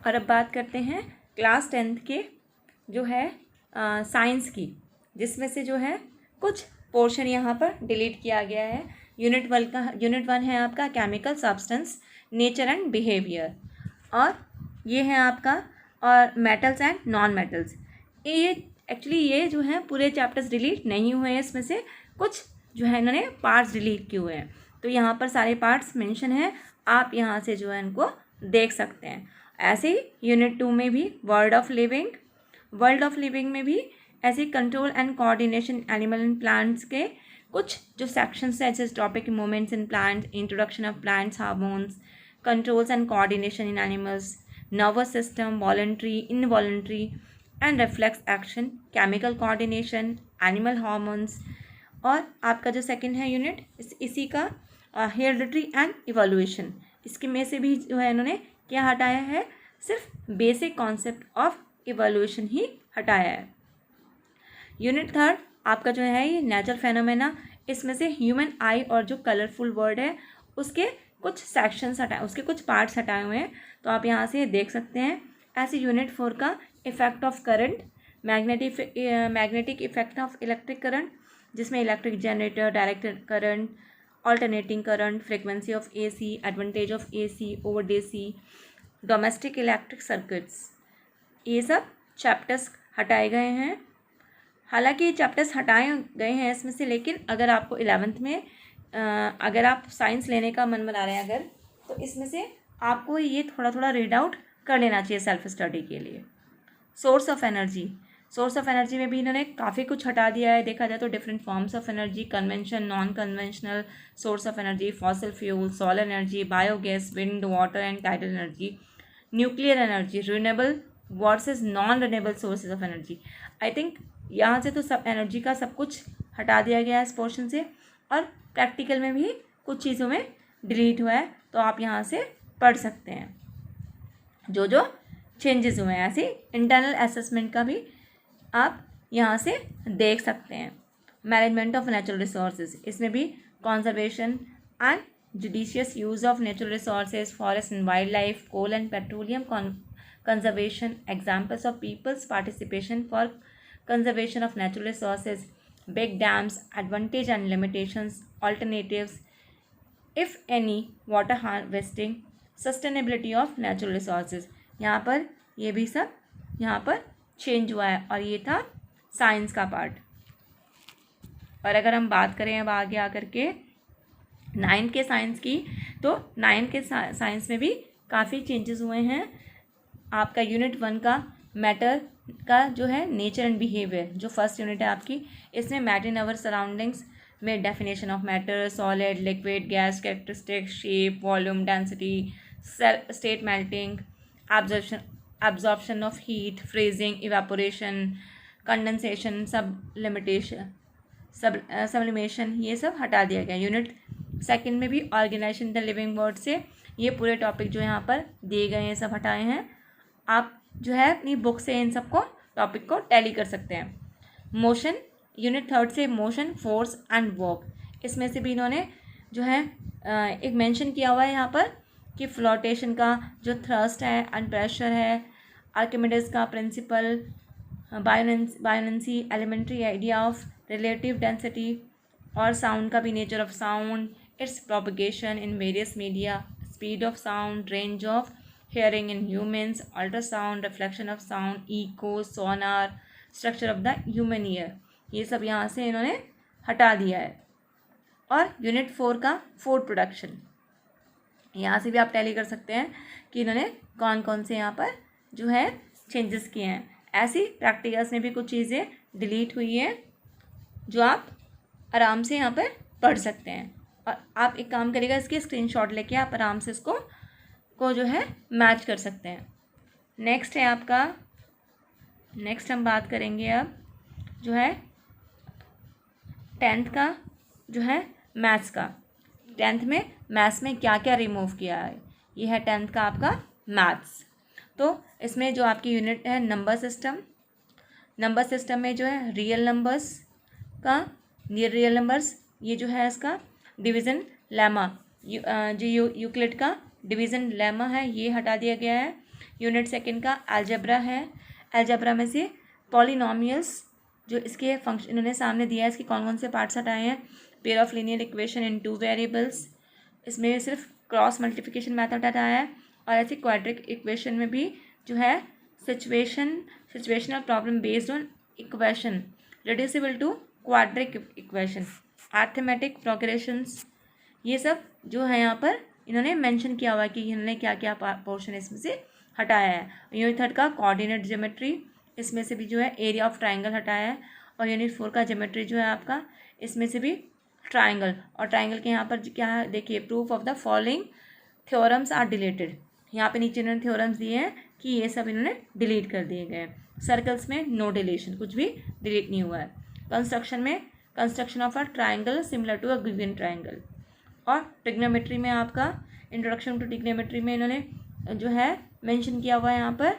और अब बात करते हैं क्लास 10th के जो है साइंस की, जिसमें से जो है कुछ पोर्शन यहाँ पर डिलीट किया गया है। यूनिट 1 है आपका chemical substance, nature and behaviour, और ये है आपका और मेटल्स एंड नॉन मेटल्स। ये एक्चुअली ये जो है पूरे चैप्टर्स डिलीट नहीं हुए हैं, इसमें से कुछ जो है इन्होंने पार्ट्स डिलीट किए हुए हैं। तो यहाँ पर सारे पार्ट्स मेंशन हैं, आप यहाँ से जो है इनको देख सकते हैं। ऐसे ही यूनिट 2 में भी वर्ल्ड ऑफ लिविंग में भी ऐसे control and coordination animal and plants के कुछ जो सेक्शंस है, जैसे topic movements in plants, introduction of plants hormones, controls and coordination in animals, nervous system, voluntary, involuntary and reflex action, chemical coordination, animal hormones. और आपका जो second है unit इसी का हेरिडिटरी एंड इवोल्यूशन, इसके में से भी जो है इन्होंने क्या हटाया है, सिर्फ बेसिक कॉन्सेप्ट ऑफ इवोल्यूशन ही हटाया है। यूनिट 3 आपका जो है ये नेचुरल फेनोमेना, इसमें से ह्यूमन आई और जो कलरफुल वर्ड है उसके कुछ सेक्शंस हटाए, उसके कुछ पार्ट्स हटाए हुए हैं, तो आप यहाँ से देख सकते हैं। ऐसे यूनिट 4 का effect of current, magnetic effect of electric current, जिसमें electric generator, direct current, alternating current, frequency of AC, advantage of AC over DC, domestic electric circuits, ये सब चैप्टर्स हटाए गए हैं। हालांकि ये चैप्टर्स हटाए गए हैं इसमें से, लेकिन अगर आपको 11th में अगर आप साइंस लेने का मन बना रहे हैं अगर, तो इसमें से आपको ये थोड़ा थोड़ा रीड आउट कर लेना चाहिए सेल्फ स्टडी के लिए। सोर्स ऑफ एनर्जी में भी इन्होंने काफ़ी कुछ हटा दिया है। देखा जाए तो different forms of energy, convention, non conventional source of energy, fossil fuel, solar energy, biogas, wind, water and tidal energy, nuclear energy, renewable versus non renewable sources of energy. I think यहाँ से तो सब energy का सब कुछ हटा दिया गया है इस पोर्शन से, और प्रैक्टिकल में भी कुछ चीज़ों में डिलीट हुआ है, तो आप यहाँ से पढ़ सकते हैं जो जो चेंजेस हुए हैं। ऐसे इंटरनल असेसमेंट का भी आप यहाँ से देख सकते हैं। मैनेजमेंट ऑफ नेचुरल रिसोर्सेज, इसमें भी conservation and judicious use of natural resources, forest and wildlife, coal and petroleum conservation, examples of people's participation for conservation of natural resources, big dams, advantage and limitations, alternatives, if any, water harvesting, sustainability of natural resources। यहाँ पर ये भी सब यहाँ पर change हुआ है, और ये था साइंस का पार्ट। और अगर हम बात करें अब आगे आकर के 9th के साइंस की, तो 9th के साइंस में भी काफ़ी चेंजेस हुए हैं। आपका यूनिट 1 का मैटर का जो है नेचर एंड बिहेवियर, जो फर्स्ट यूनिट है आपकी, इसमें मैटर इन आवर सराउंडिंग्स में definition of matter, solid, liquid, gas, characteristic, shape, volume, density, state melting, absorption of heat, freezing, evaporation, condensation, sublimation, ये सब हटा दिया गया। यूनिट 2 में भी ऑर्गेनाइजेशन द लिविंग वर्ड से ये पूरे टॉपिक जो यहाँ पर दिए गए हैं सब हटाए हैं। आप जो है अपनी बुक से इन सबको टॉपिक को टैली कर सकते हैं। मोशन, यूनिट 3 से मोशन, फोर्स एंड वर्क, इसमें से भी इन्होंने जो है एक मेंशन किया हुआ है यहाँ पर कि फ्लोटेशन का जो थ्रस्ट है एंड प्रेशर है, आर्किमिडीज का principle, buoyancy, elementary idea of relative density, और साउंड का भी nature of sound, its propagation in various media, speed of sound, range of hearing in humans, ultrasound, reflection of sound, echo, sonar, structure of the human ear, ये सब यहाँ से इन्होंने हटा दिया है। और यूनिट 4 का फूड प्रोडक्शन, यहाँ से भी आप टैली कर सकते हैं कि इन्होंने कौन कौन से यहाँ पर जो है चेंजेस किए हैं। ऐसी प्रैक्टिकल्स में भी कुछ चीज़ें डिलीट हुई हैं जो आप आराम से यहाँ पर पढ़ सकते हैं, और आप एक काम करिएगा, इसकी स्क्रीनशॉट लेके आप आराम से इसको जो है मैच कर सकते हैं। नेक्स्ट है आपका, नेक्स्ट हम बात करेंगे अब जो है 10th का जो है मैथ्स का। 10th में मैथ्स में क्या क्या रिमूव किया है, ये है 10th का आपका मैथ्स। तो इसमें जो आपकी यूनिट है नंबर सिस्टम में जो है रियल नंबर्स का, नियर रियल नंबर्स, ये जो है इसका डिवीज़न लेमा, जो यूक्लिड का डिवीज़न लेमा है ये हटा दिया गया है। यूनिट सेकंड का अलजेब्रा है। अलजेब्रा में से पॉलिनोमियल्स जो इसके फंक्शन इन्होंने सामने दिया है, इसके कौन कौन से पार्ट्स हटाए हैं। Pair of linear equation in 2 variables, इसमें सिर्फ क्रॉस मल्टीप्लिकेशन मेथड हटाया है। और ऐसे क्वाड्रिक इक्वेशन में भी जो है situational problem based on equation reducible to quadric equation, arithmetic progressions, ये सब जो है यहाँ पर इन्होंने मेंशन किया हुआ है कि इन्होंने क्या क्या पोर्शन इसमें से हटाया है। यूनिट थर्ड का कोऑर्डिनेट ज्योमेट्री, इसमें से भी जो है एरिया ऑफ ट्राइंगल हटाया है। और यूनिट फोर का ज्योमेट्री जो है आपका, इसमें से भी ट्राइंगल, और ट्राइंगल के यहाँ पर क्या है देखिए, proof of the following theorems are deleted, यहाँ पे नीचे इन्होंने थ्योरम्स दिए हैं कि ये सब इन्होंने डिलीट कर दिए गए हैं। सर्कल्स में नो डिलीशन, कुछ भी डिलीट नहीं हुआ है। कंस्ट्रक्शन में construction of a triangle similar to a given triangle. और ट्रिग्नोमेट्री में आपका इंट्रोडक्शन टू ट्रिग्नोमेट्री में इन्होंने जो है मेंशन किया हुआ है यहाँ पर।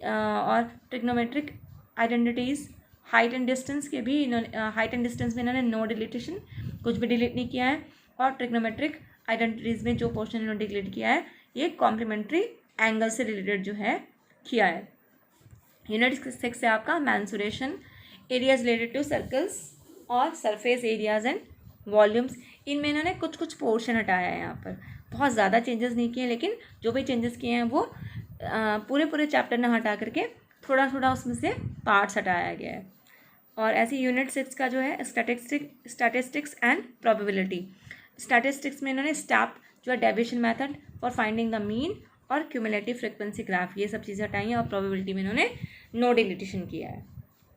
और trigonometric identities, height and distance के भी इन्होंने हाइट एंड डिस्टेंस में इन्होंने नो डिलीटेशन, कुछ भी डिलीट नहीं किया है। और ट्रिग्नोमेट्रिक आइडेंटिटीज़ में जो पोर्शन इन्होंने डिलीट किया है ये कॉम्प्लीमेंट्री एंगल से रिलेटेड जो है किया है। यूनिट 6 से आपका mensuration, areas related to circles और सरफेस एरियाज एंड वॉल्यूम्स, इनमें इन्होंने कुछ कुछ पोर्शन हटाया है। यहाँ पर बहुत ज़्यादा चेंजेस नहीं किए, लेकिन जो भी चेंजेस किए हैं वो पूरे चैप्टर ने हटा करके थोड़ा थोड़ा उसमें से पार्ट्स हटाया गया है। और ऐसे यूनिट 6 का जो है स्टैटिस्टिक्स एंड प्रोबेबिलिटी, स्टैटिस्टिक्स में इन्होंने स्टेप जो है deviation method for finding the mean और क्यूमुलेटिव फ्रीक्वेंसी ग्राफ, ये सब चीज़ें हटाई हैं। और प्रोबेबिलिटी में इन्होंने नो डिलीटेशन किया है,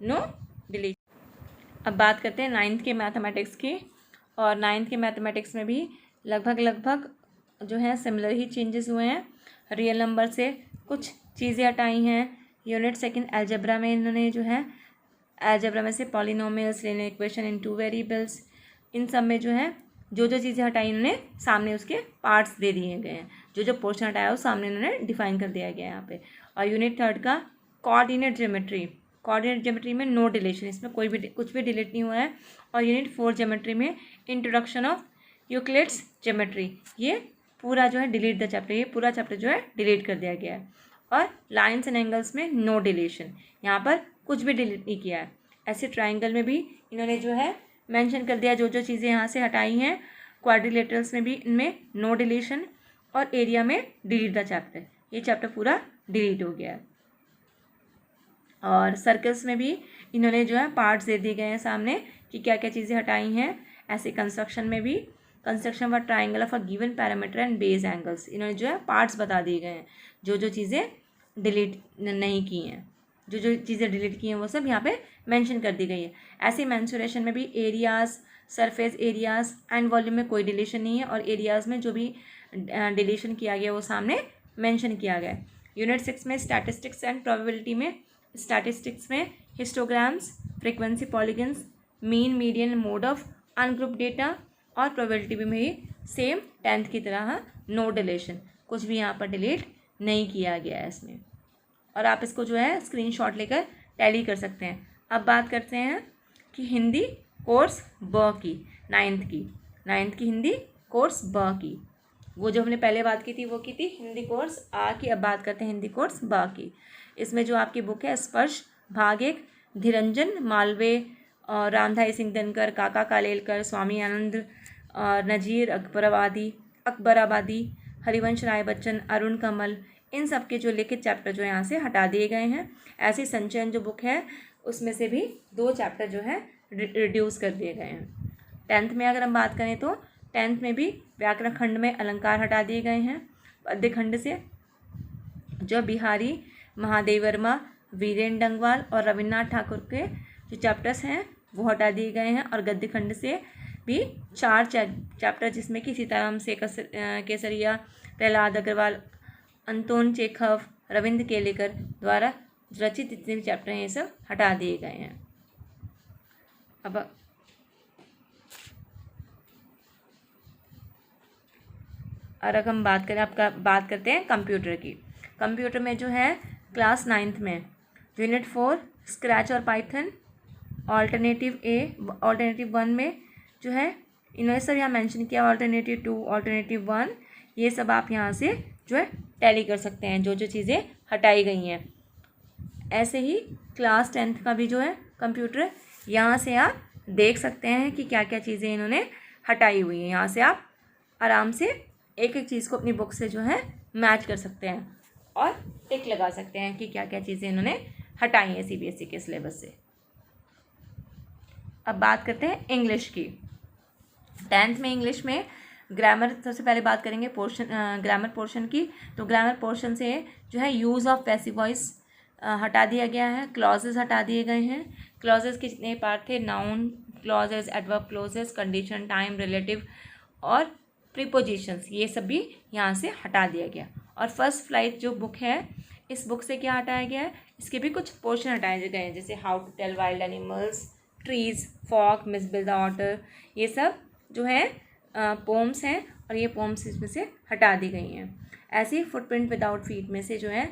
नो डिलीशन। अब बात करते हैं 9th के मैथमेटिक्स की। और 9th के मैथमेटिक्स में भी लगभग जो है सिमिलर ही चेंजेस हुए हैं। रियल नंबर से कुछ चीज़ें हटाई हैं। यूनिट सेकंड अलजेब्रा में इन्होंने जो है अलजेब्रा में से polynomials, linear equation in 2 variables, इन सब में जो है जो चीज़ें हटाई इन्होंने सामने उसके पार्ट्स दे दिए गए हैं। जो पोर्शन हटाया वो सामने इन्होंने डिफाइन कर दिया गया है यहाँ पे। और यूनिट थर्ड का कोऑर्डिनेट ज्योमेट्री, कोऑर्डिनेट ज्योमेट्री में नो डिलीशन, इसमें कुछ भी डिलीट नहीं हुआ है। और यूनिट 4 ज्योमेट्री में इंट्रोडक्शन ऑफ यूक्लिड्स ज्योमेट्री, ये पूरा जो है डिलीट द चैप्टर, ये पूरा चैप्टर जो है डिलीट कर दिया गया है। और लाइन्स एंड एंगल्स में नो डिलीशन, यहाँ पर कुछ भी डिलीट नहीं किया है। ऐसे ट्राइंगल में भी इन्होंने जो है मेंशन कर दिया जो चीज़ें यहाँ से हटाई हैं। क्वाड्रिलेटरल्स में भी इनमें नो डिलीशन, और एरिया में डिलीट द चैप्टर, ये चैप्टर पूरा डिलीट हो गया है। और सर्कल्स में भी इन्होंने जो है पार्ट्स दे दिए गए हैं सामने कि क्या क्या चीज़ें हटाई हैं। ऐसे कंस्ट्रक्शन में भी construction of triangle of a given parameter and base angles, इन्होंने जो है पार्ट्स बता दिए गए हैं जो चीज़ें डिलीट नहीं की हैं, जो चीज़ें डिलीट की हैं वो सब यहाँ पे मेंशन कर दी गई है। ऐसे मेंसुरेशन में भी areas, surface areas and volume में कोई डिलीशन नहीं है। और एरियाज़ में जो भी डिलीशन किया गया वो सामने मेंशन किया गया है। यूनिट 6 में स्टैटिस्टिक्स एंड प्रोबेबिलिटी में, स्टैटिस्टिक्स में histograms, frequency polygons, mean, median, mode of ungroup data. और प्रोबेबिलिटी में ही सेम 10th की तरह नो डिलीशन, कुछ भी यहाँ पर डिलीट नहीं किया गया है इसमें। और आप इसको जो है स्क्रीनशॉट लेकर टैली कर सकते हैं। अब बात करते हैं कि हिंदी कोर्स ब की, 9th की हिंदी कोर्स ब की, वो जो हमने पहले बात की थी वो की थी हिंदी कोर्स आ की। अब बात करते हैं हिंदी कोर्स ब की। इसमें जो आपकी बुक है स्पर्श भाग 1, धीरंजन मालवे और रामधारी सिंह दिनकर, काका कालेलकर, स्वामी आनंद और नज़ीर अकबराबादी, हरिवंश राय बच्चन, अरुण कमल, इन सब के जो लिखित चैप्टर जो यहाँ से हटा दिए गए हैं। ऐसी संचयन जो बुक है उसमें से भी 2 चैप्टर जो है रिड्यूस कर दिए गए हैं। 10th में अगर हम बात करें तो 10th में भी व्याकरण खंड में अलंकार हटा दिए गए हैं। पद्य खंड से जो बिहारी, महादेव वर्मा, वीरेन डंगवाल और रविन्द्रनाथ ठाकुर के जो चैप्टर्स हैं वो हटा दिए गए हैं। और गद्य खंड से भी 4 चैप्टर जिसमें कि सीताराम से केसरिया, प्रहलाद अग्रवाल, अंतोन चेखव, रविंद्र केलेकर द्वारा रचित जितने भी चैप्टर हैं ये सब हटा दिए गए हैं। अब अगर हम बात करते हैं कंप्यूटर की। कंप्यूटर में जो है क्लास 9th में यूनिट 4 स्क्रैच और पाइथन, ऑल्टरनेटिव 1 में जो है इन्होंने सब यहाँ मेंशन किया, ऑल्टरनेटिव 2, ऑल्टरनेटिव 1, ये सब आप यहाँ से जो है टैली कर सकते हैं, जो जो चीज़ें हटाई गई हैं। ऐसे ही क्लास 10th का भी जो है कंप्यूटर, यहाँ से आप देख सकते हैं कि क्या क्या चीज़ें इन्होंने हटाई हुई हैं। यहाँ से आप आराम से एक एक चीज़ को अपनी बुक से जो है मैच कर सकते हैं और टिक लगा सकते हैं कि क्या क्या चीज़ें इन्होंने हटाई हैं CBSE के सिलेबस से। अब बात करते हैं इंग्लिश की। 10th में इंग्लिश में ग्रामर सबसे पहले बात करेंगे ग्रामर पोर्शन की। तो ग्रामर पोर्शन से जो है यूज़ ऑफ पैसिव वॉइस हटा दिया गया है, क्लॉजेज हटा दिए गए हैं। क्लॉजेज के जितने पार्ट थे, noun clauses, adverb clauses, condition, time, relative और प्रीपोजिशंस, ये सब भी यहाँ से हटा दिया गया। और फर्स्ट फ्लाइट जो बुक है, इस बुक से क्या हटाया गया है, इसके भी कुछ पोर्शन हटाए गए हैं, जैसे how to tell wild animals, trees, fog, Mijbil the otter, ये सब जो है पोम्स हैं और ये पोम्स इसमें से हटा दी गई हैं। ऐसे ही फुटप्रिंट विदाउट फीट में से जो है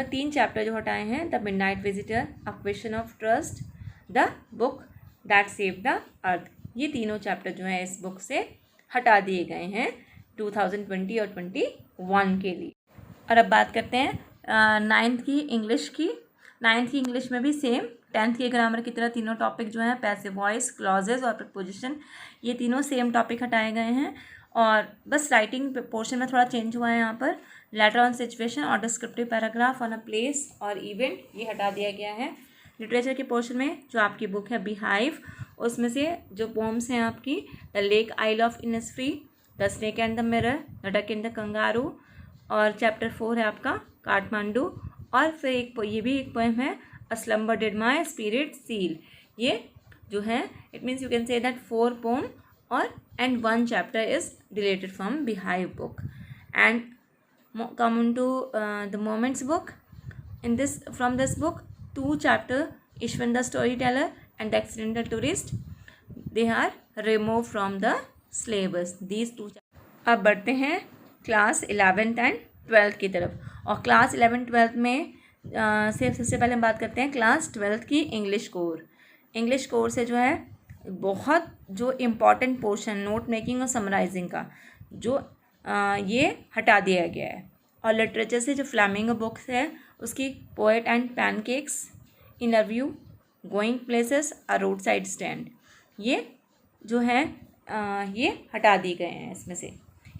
3 चैप्टर जो हटाए हैं, the midnight visitor, a question of trust, the book that saved the earth, ये तीनों चैप्टर जो है इस बुक से हटा दिए गए हैं 2020 और 21 के लिए। और अब बात करते हैं 9th की इंग्लिश की। 9th की इंग्लिश में भी सेम 10th के ग्रामर की तरह तीनों टॉपिक जो हैं, पैसिव वॉइस, क्लॉजेज और प्रपोजिशन, ये तीनों सेम टॉपिक हटाए गए हैं। और बस राइटिंग पोर्शन में थोड़ा चेंज हुआ है। यहाँ पर लेटर ऑन सिचुएशन और descriptive paragraph on a place और इवेंट, ये हटा दिया गया है। लिटरेचर के पोर्शन में जो आपकी बुक है बीहाइव, उसमें से जो पोम्स हैं आपकी, the Lake Isle of Innisfree, the snake and the mirror, the duck and the kangaroo, और चैप्टर 4 है आपका काठमांडू। और फिर ये भी एक पोएम है, a slumber did my spirit seal. ये जो है it means you can say that 4 poem और and 1 chapter is deleted from Beehive book. And come into the Moments book. From this book, 2 chapter, Ishwan the Storyteller and the Accidental Tourist, they are removed from the syllabus. These 2 chapters. अब बढ़ते हैं class 11th and 12th की तरफ। और class 11th 12th में सबसे पहले हम बात करते हैं क्लास 12th की इंग्लिश कोर। इंग्लिश कोर से जो है बहुत जो इम्पॉर्टेंट पोर्शन नोट मेकिंग और समराइजिंग का जो ये हटा दिया गया है। और लिटरेचर से जो फ्लैमिंगो बुक्स है, उसकी poet and pancakes, interview, going places, a roadside stand, ये जो है ये हटा दिए गए हैं।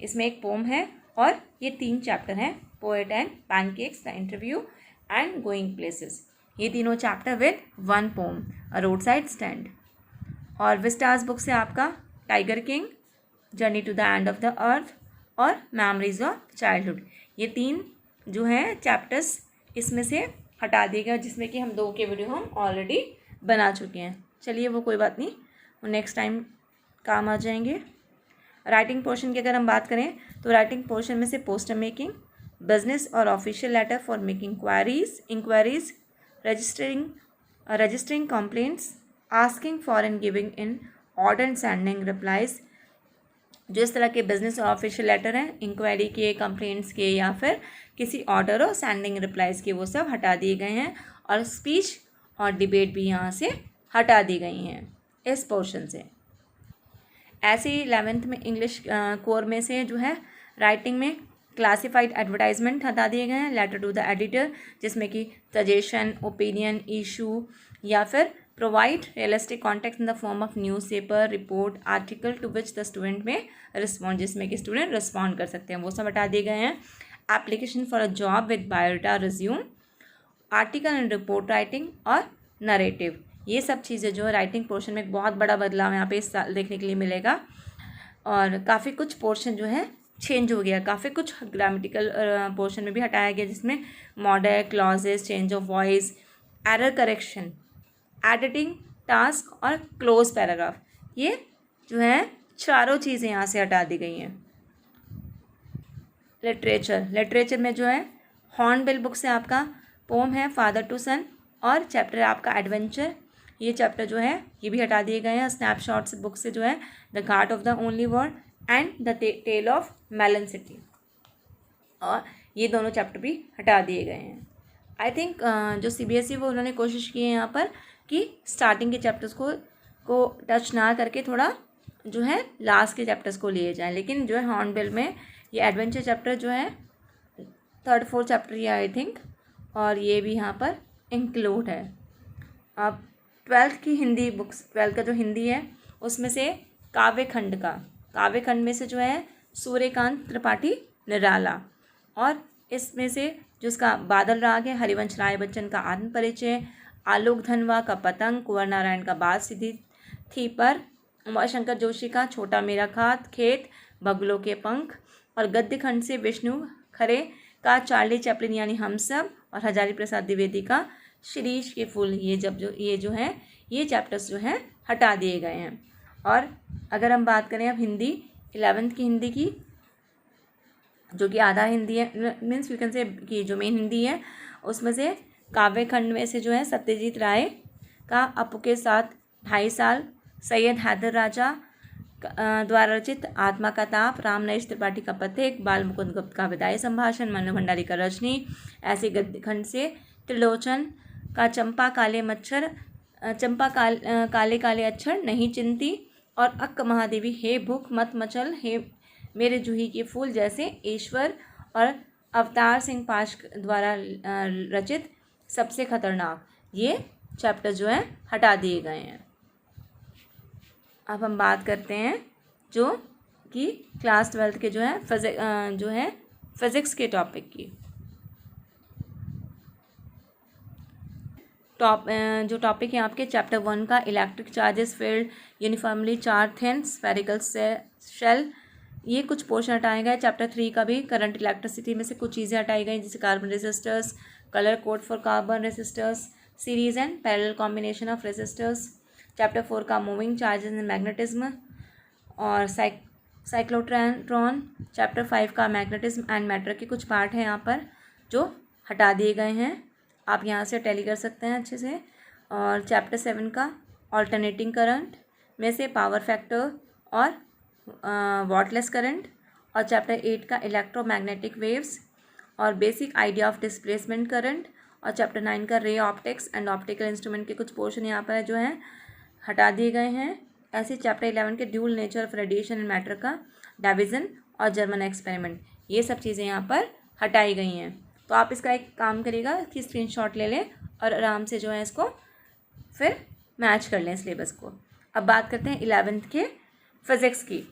इसमें एक पोम है और ये 3 चैप्टर हैं, poet and pancakes, the interview and going places, ये तीनों chapter with 1 poem, a roadside stand. और विस्टास बुक से आपका tiger king, journey to the end of the earth और मेमोरीज ऑफ चाइल्डहुड, ये 3 जो हैं चैप्टर्स इसमें से हटा दिए गए, जिसमें कि हम 2 के वीडियो हम ऑलरेडी बना चुके हैं। चलिए वो कोई बात नहीं, वो नेक्स्ट टाइम काम आ जाएंगे। राइटिंग पोर्शन की अगर हम बात करें तो राइटिंग पोर्शन में से पोस्टर मेकिंग, बिजनेस और official letter for making inquiries, registering complaints, asking for and giving in order and sending replies, जो इस तरह के बिजनेस और ऑफिशियल लेटर हैं, इंक्वायरी के, कंप्लेंट्स के या फिर किसी ऑर्डर और सेंडिंग रिप्लाइज के, वो सब हटा दिए गए हैं। और स्पीच और डिबेट भी यहाँ से हटा दी गई हैं इस पोर्शन से। ऐसे ही 11th में इंग्लिश कोर में से जो है राइटिंग में क्लासिफाइड एडवर्टाइजमेंट हटा दिए गए हैं, लेटर टू द एडिटर, जिसमें कि सजेशन, ओपिनियन, इशू या फिर provide realistic contact in the form of newspaper, report, article to which the student में रिस्पॉन्ड, जिसमें कि स्टूडेंट रिस्पॉन्ड कर सकते हैं, वो सब हटा दिए गए हैं। Application for a job with biodata, resume, article and report writing और नरेटिव, ये सब चीज़ें जो है राइटिंग पोर्शन में एक बहुत बड़ा बदलाव यहाँ पे इस साल देखने के लिए मिलेगा। और काफ़ी कुछ पोर्शन जो है चेंज हो गया, काफ़ी कुछ ग्रामेटिकल पोर्शन में भी हटाया गया, जिसमें model, clauses, change of voice, error correction, editing task और क्लोज पैराग्राफ, ये जो है चारों चीज़ें यहाँ से हटा दी गई हैं। लिटरेचर में जो है हॉर्नबिल बुक से आपका पोम है फादर टू सन और चैप्टर है आपका एडवेंचर, ये चैप्टर जो है ये भी हटा दिए गए हैं। स्नैपशॉट्स बुक से जो है the ghat of the only world and the tale of melon city, और ये दोनों चैप्टर भी हटा दिए गए हैं। आई थिंक जो CBSE वो उन्होंने कोशिश की है यहाँ पर कि स्टार्टिंग के चैप्टर्स को टच ना करके थोड़ा जो है लास्ट के चैप्टर्स को लिए जाएं, लेकिन जो है हॉर्नबिल में ये एडवेंचर चैप्टर जो है 3rd 4th चैप्टर ये आई थिंक, और ये भी यहाँ पर इंक्लूड है। अब 12th की हिंदी बुक्स, 12th का जो हिंदी है उसमें से काव्य खंड में से जो है सूर्यकांत त्रिपाठी निराला, और इसमें से जो उसका बादल राग है हरिवंश राय बच्चन का आत्म परिचय, आलोक धनवा का पतंग, कुंवर नारायण का बात सीधी थी पर, उमाशंकर जोशी का छोटा मेरा खेत, बगलों के पंख, और गद्य खंड से विष्णु खरे का चार्ली चैपलिन यानी हम सब, और हजारी प्रसाद द्विवेदी का शिरीष के फूल। ये जो है ये चैप्टर्स जो हैं हटा दिए गए हैं। और अगर हम बात करें अब हिंदी 11th की हिंदी की, जो कि आधा हिंदी है, मीन्स यू कैन से कि जो मेन हिंदी है, उसमें से काव्य खंड में से जो है सत्यजीत राय का अपू के साथ 2.5 साल, सैयद हैदर राजा द्वारा रचित आत्मा का ताप, राम नरेश त्रिपाठी का पथिक, बाल मुकुंद गुप्त का विदाई संभाषण, मनु भंडारी का रजनी, ऐसे गद्य खंड से त्रिलोचन का चंपा काले काले अक्षर नहीं चिंती, और अक्क महादेवी हे भूख मत मचल, हे मेरे जूही के फूल जैसे ईश्वर, और अवतार सिंह पाश द्वारा रचित सबसे खतरनाक, ये चैप्टर जो है हटा दिए गए हैं। अब हम बात करते हैं जो कि क्लास 12th के जो है फिज़िक्स के टॉपिक की। जो टॉपिक है आपके चैप्टर 1 का electric charges field uniformly charge thin spherical shell, ये कुछ पोर्शन हटाए गए। चैप्टर 3 का भी करंट इलेक्ट्रिसिटी में से कुछ चीज़ें हटाई गई, जैसे carbon resistors, colour code for carbon resistors, series and parallel combination of resistors. Chapter 4 का मूविंग चार्जेस एंड मैग्नेटिज्म और साइक्लोट्रॉन। चैप्टर 5 का मैग्नेटिज्म एंड मैटर के कुछ पार्ट हैं यहाँ पर जो हटा दिए गए हैं, आप यहाँ से टैली कर सकते हैं अच्छे से। और चैप्टर 7 का ऑल्टरनेटिंग करंट में से पावर फैक्टर और वॉटलेस करंट, और चैप्टर 8 का इलेक्ट्रोमैग्नेटिक वेव्स और basic idea of displacement current, और चैप्टर 9 का ray optics and optical instrument के कुछ पोर्शन यहाँ पर जो हैं हटा दिए गए हैं। ऐसे चैप्टर 11 के dual nature of radiation and matter का डाविजन और जर्मन एक्सपेरिमेंट, ये सब चीज़ें यहाँ पर हटाई गई हैं। तो आप इसका एक काम करिएगा कि स्क्रीनशॉट ले लें और आराम से जो है इसको फिर मैच कर लें सिलेबस को। अब बात करते हैं 11th के फिज़िक्स की।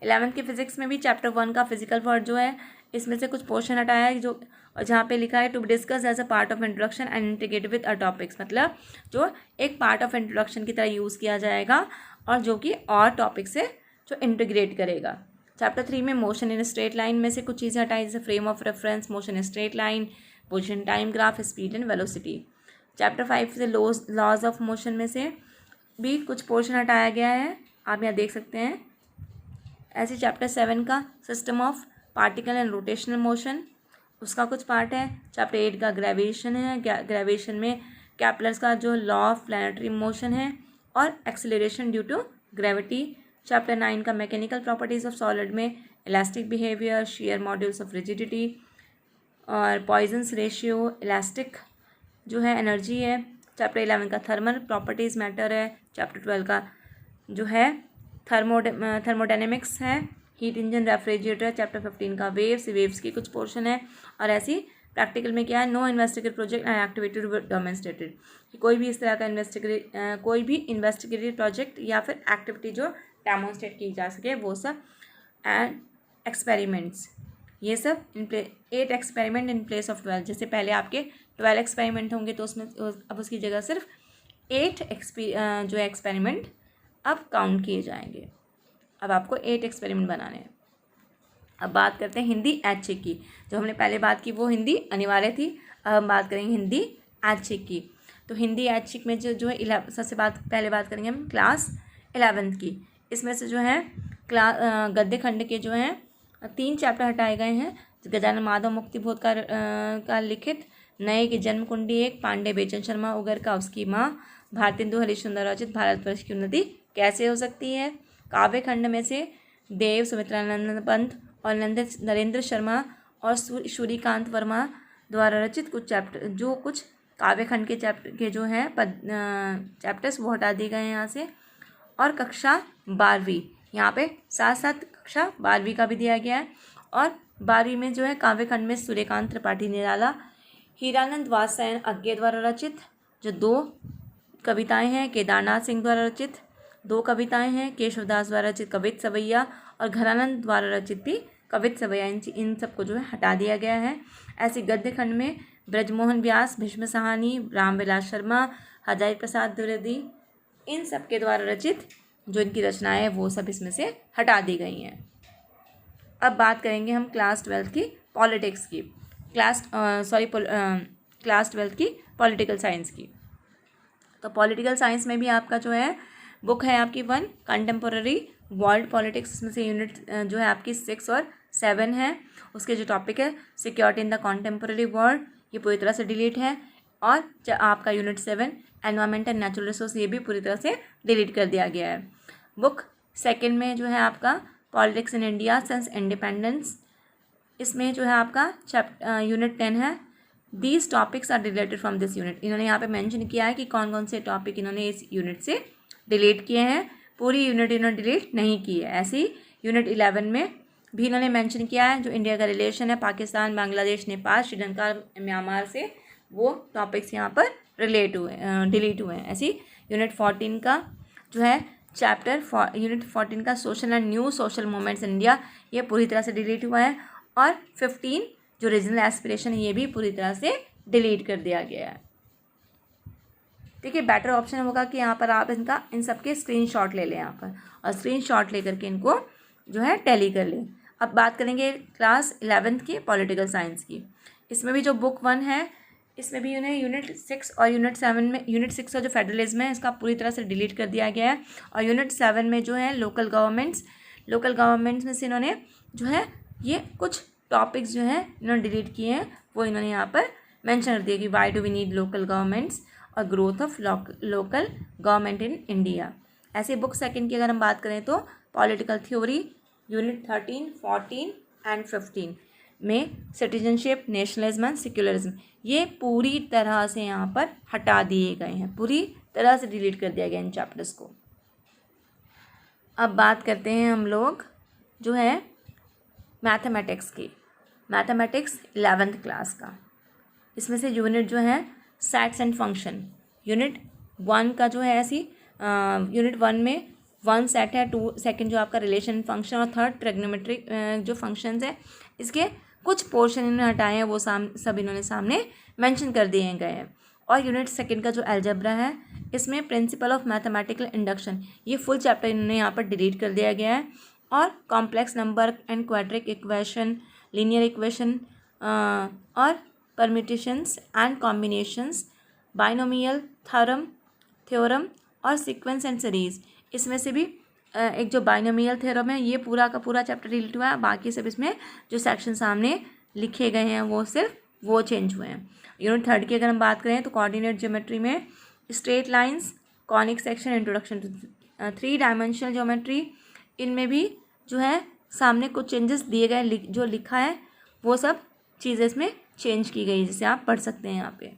11th के फिज़िक्स में भी चैप्टर 1 का फिजिकल वर्ड जो है इसमें से कुछ पोर्शन हटाया है, जो जहाँ पे लिखा है to discuss as a part of introduction and integrate with a topics, मतलब जो एक पार्ट ऑफ इंट्रोडक्शन की तरह यूज़ किया जाएगा और जो कि और टॉपिक से जो इंटीग्रेट करेगा। चैप्टर 3 में मोशन इन स्ट्रेट लाइन में से कुछ चीज़ें हटाई, जैसे frame of reference, motion in straight line, position time graph, speed and velocity. Chapter 5 से लॉज ऑफ मोशन में से भी कुछ पोर्शन हटाया गया है, आप यहाँ देख सकते हैं। ऐसे चैप्टर 7 का system of particle and rotational motion, उसका कुछ पार्ट है। चैप्टर 8 का ग्रेविएशन है, ग्रेविएशन में कैपलर्स का जो लॉ ऑफ प्लैनेटरी मोशन है और acceleration due to gravity. Chapter 9 का मैकेनिकल प्रॉपर्टीज़ ऑफ सॉलिड में elastic behaviour, shear modulus of rigidity और पॉइजन्स रेशियो, इलास्टिक जो है एनर्जी है। चैप्टर 11 का थर्मल प्रॉपर्टीज़ मैटर है। चैप्टर 12 का जो है थर्मोडायनेमिक्स है, हीट इंजन, रेफ्रिजरेटर। चैप्टर 15 का वेव्स की कुछ पोर्शन है। और ऐसी प्रैक्टिकल में क्या है, no investigative project and activity demonstrated, कोई भी इस तरह का इन्वेस्टिगेटिव प्रोजेक्ट या फिर एक्टिविटी जो डेमोन्स्ट्रेट की जा सके वो सब, एंड एक्सपेरिमेंट्स, ये सब 8 एक्सपेरिमेंट इन प्लेस ऑफ 12। जैसे पहले आपके 12 एक्सपेरिमेंट होंगे तो उसमें अब उसकी जगह सिर्फ 8 जो एक्सपेरिमेंट अब काउंट किए जाएंगे। अब आपको 8 एक्सपेरिमेंट बनाने हैं। अब बात करते हैं हिंदी ऐच्छिक की। जो हमने पहले बात की वो हिंदी अनिवार्य थी, अब हम बात करेंगे हिंदी ऐच्छिक की। तो हिंदी ऐच्छिक में जो है सबसे पहले बात करेंगे हम क्लास 11th की। इसमें से जो है गद्य खंड के जो हैं 3 चैप्टर हटाए गए हैं। गजानन माधव मुक्तिबोध का लिखित नए की जन्म कुंडी, एक पांडे बेचन शर्मा उगर का उसकी माँ, भारतेंदु हरिश्चंद्र रचित भारतवर्ष की उन्नति कैसे हो सकती है। काव्य खंड में से देव सुमित्रानंद पंत और नरेंद्र शर्मा और सूर्यकांत वर्मा द्वारा रचित कुछ चैप्टर, जो कुछ काव्य खंड के चैप्टर के जो हैं चैप्टर्स वो हटा दिए गए हैं यहाँ से। और कक्षा 12वीं, यहाँ पे साथ साथ कक्षा 12वीं का भी दिया गया है। और 12वीं में जो है काव्यखंड में सूर्यकांत त्रिपाठी निराला, हीरानंद वात्स्यायन अज्ञे द्वारा रचित जो 2 कविताएं हैं, केदारनाथ सिंह द्वारा रचित 2 कविताएं हैं, केशवदास द्वारा रचित कवित सवैया और घरानंद द्वारा रचित भी कवित सवैया, इन सबको जो है हटा दिया गया है। ऐसे गद्य खंड में ब्रजमोहन व्यास, भीष्म साहनी, रामविलास शर्मा, हजारी प्रसाद द्विवेदी, इन सब के द्वारा रचित जो इनकी रचनाएं हैं वो सब इसमें से हटा दी गई हैं। अब बात करेंगे हम क्लास 12 की पॉलिटिक्स की, क्लास 12 की पॉलिटिकल साइंस की। तो पॉलिटिकल साइंस में भी आपका जो है बुक है आपकी 1 कंटेम्पोररी वर्ल्ड पॉलिटिक्स, इसमें से यूनिट जो है आपकी 6 और 7 है। उसके जो टॉपिक है security in the contemporary world, ये पूरी तरह से डिलीट है। और जो आपका unit 7 environment and natural resource, ये भी पूरी तरह से डिलीट कर दिया गया है। बुक 2 में जो है आपका politics in India since independence, इसमें जो है आपका यूनिट 10 है। These topics are deleted from this unit, इन्होंने यहाँ पे मेंशन किया है कि कौन कौन से टॉपिक इन्होंने इस यूनिट से डिलीट किए हैं, पूरी यूनिट इन्होंने डिलीट नहीं की है। ऐसे ही यूनिट 11 में भी इन्होंने मेंशन किया है जो इंडिया का रिलेशन है पाकिस्तान, बांग्लादेश, नेपाल, श्रीलंका, म्यांमार से, वो टॉपिक्स यहाँ पर डिलीट हुए हैं। ऐसी यूनिट 14 का जो है यूनिट 14 का social and new social movements in India, ये पूरी तरह से डिलीट हुआ है। और 15 जो रीजनल एस्पिरेशन है ये भी पूरी तरह से डिलीट कर दिया गया है। ठीक है, बेटर ऑप्शन होगा कि यहाँ पर आप इन सब के स्क्रीनशॉट ले लें यहाँ पर, और स्क्रीनशॉट लेकर के इनको जो है टैली कर लें। अब बात करेंगे क्लास 11 की पॉलिटिकल साइंस की। इसमें भी जो बुक 1 है इसमें भी उन्हें यूनिट 6 और यूनिट 7 में, यूनिट 6 का जो फेडरलिज्म है इसका पूरी तरह से डिलीट कर दिया गया है। और यूनिट 7 में जो है लोकल गवर्नमेंट्स में से इन्होंने जो है ये कुछ टॉपिक्स जो है इन्होंने डिलीट किए हैं, वो इन्होंने यहाँ पर मेंशन कर दिया कि why do we need local governments और growth of local government in India. ऐसे बुक 2 की अगर हम बात करें तो पॉलिटिकल थ्योरी यूनिट 13, 14 एंड 15 में सिटीजनशिप, नेशनलिज्म एंड सेक्युलरिज्म, ये पूरी तरह से यहाँ पर हटा दिए गए हैं, पूरी तरह से डिलीट कर दिया गया इन चैप्टर्स को। अब बात करते हैं हम लोग जो है मैथमेटिक्स की, मैथमेटिक्स 11th क्लास का। इसमें से यूनिट जो है सेट्स एंड फंक्शन, यूनिट 1 का जो है ऐसी यूनिट 1 में 1 सेट है, 2 सेकंड जो आपका रिलेशन फंक्शन और 3rd ट्रिग्नोमेट्रिक जो फंक्शंस है, इसके कुछ पोर्शन इन्होंने हटाए हैं, वो सब इन्होंने सामने मेंशन कर दिए गए हैं। और यूनिट 2 का जो अलजेब्रा है इसमें प्रिंसिपल ऑफ मैथमेटिकल इंडक्शन, ये फुल चैप्टर इन्होंने यहाँ पर डिलीट कर दिया गया है। और complex number and quadratic equation, linear equation और permutations and combinations, binomial theorem और सीक्वेंस एंड सीरीज, इसमें से भी एक जो बाइनोमियल थ्योरम है ये पूरा का पूरा चैप्टर डिलीट हुआ है। बाकी सब इसमें जो सेक्शन सामने लिखे गए हैं वो सिर्फ वो चेंज हुए हैं। यूनिट 3 की अगर हम बात करें तो कोऑर्डिनेट ज्योमेट्री में straight lines, conic section, introduction to 3 dimensional geometry, इनमें भी जो है सामने कुछ चेंजेस दिए गए, जो लिखा है वो सब चीज़ें इसमें चेंज की गई, जिसे आप पढ़ सकते हैं यहाँ पे।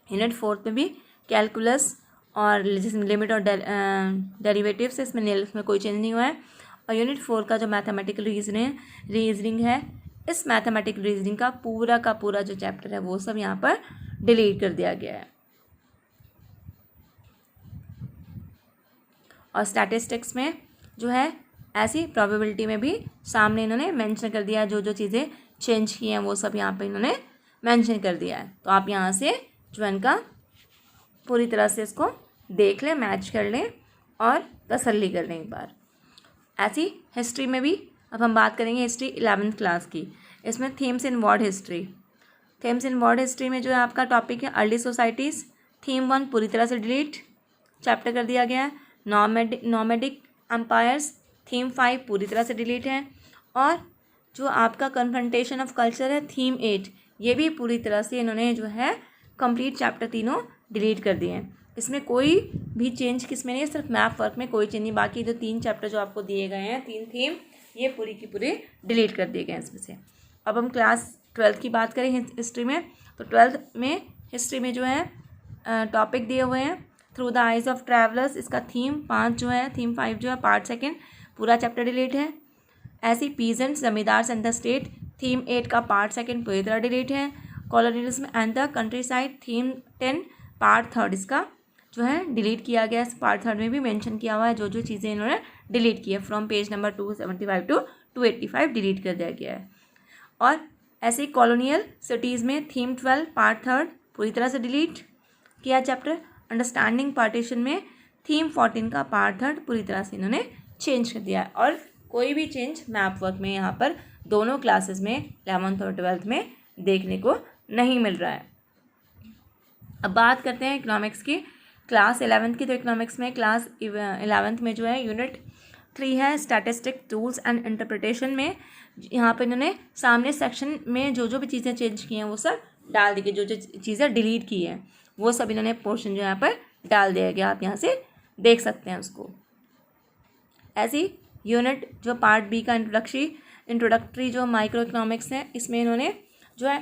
यूनिट 4 में भी कैलकुलस और लिमिट और डेरिवेटिव्स, इसमें कोई चेंज नहीं हुआ है। और यूनिट 4 का जो मैथमेटिकल रीजनिंग है, इस मैथमेटिकल रीजनिंग का पूरा जो चैप्टर है वो सब यहाँ पर डिलीट कर दिया गया है। और स्टैटिस्टिक्स में जो है ऐसी प्रोबेबिलिटी में भी सामने इन्होंने मेंशन कर दिया, जो चीज़ें चेंज की हैं वो सब यहाँ पे इन्होंने मेंशन कर दिया है। तो आप यहाँ से जो इनका पूरी तरह से इसको देख लें, मैच कर लें और तसल्ली कर लें एक बार। ऐसी हिस्ट्री में भी अब हम बात करेंगे हिस्ट्री 11th क्लास की। इसमें थीम्स इन वर्ल्ड हिस्ट्री में जो है आपका टॉपिक है अर्ली सोसाइटीज़, थीम 1 पूरी तरह से डिलीट चैप्टर कर दिया गया है। नॉमेडिक एम्पायर्स, थीम 5 पूरी तरह से डिलीट है। और जो आपका कन्फ्रंटेशन ऑफ कल्चर है, थीम 8, ये भी पूरी तरह से इन्होंने जो है कंप्लीट चैप्टर तीनों डिलीट कर दिए हैं। इसमें कोई भी चेंज किस में नहीं है, सिर्फ मैप वर्क में कोई चेंज नहीं। बाकी जो 3 चैप्टर जो आपको दिए गए हैं, 3 थीम, ये पूरी की पूरी डिलीट कर दिए गए हैं इसमें से। अब हम क्लास 12 की बात करें हिस्ट्री में, तो 12th में हिस्ट्री में जो है टॉपिक दिए हुए हैं through the eyes of travellers, इसका थीम 5 जो है, थीम 5 जो है पार्ट 2 पूरा चैप्टर डिलीट है। ऐसी peasants, zamindars and the state, theme 8 का पार्ट 2 पूरी तरह डिलीट है। Colonialism and the country side, theme 10 part 3 इसका जो है डिलीट किया गया है। पार्ट 3 में भी मेंशन किया हुआ है जो जो चीज़ें इन्होंने डिलीट की है। From page number 275 to 285 delete कर दिया गया है। और ऐसे ही कॉलोनियल सिटीज़ में थीम 12 पार्ट 3 पूरी तरह से डिलीट किया चैप्टर। अंडरस्टैंडिंग पार्टीशन में थीम 14 का पार्ट 3 पूरी तरह से इन्होंने चेंज कर दिया है। और कोई भी चेंज मैप वर्क में यहाँ पर दोनों क्लासेस में 11th और 12th में देखने को नहीं मिल रहा है। अब बात करते हैं इकोनॉमिक्स की। क्लास 11th की, तो इकोनॉमिक्स में क्लास 11th में जो है यूनिट 3 है स्टैटिस्टिक टूल्स एंड इंटरप्रिटेशन में यहाँ पर इन्होंने सामने सेक्शन में जो जो भी चीज़ें चेंज की हैं वो सब डाल दी गई। जो जो चीज़ें डिलीट की हैं वो सब इन्होंने पोर्शन जो यहाँ पर डाल दिया गया। आप यहाँ से देख सकते हैं उसको। ऐसी यूनिट जो पार्ट बी का इंट्रोडक्टरी जो माइक्रो इकोनॉमिक्स है, इसमें इन्होंने जो है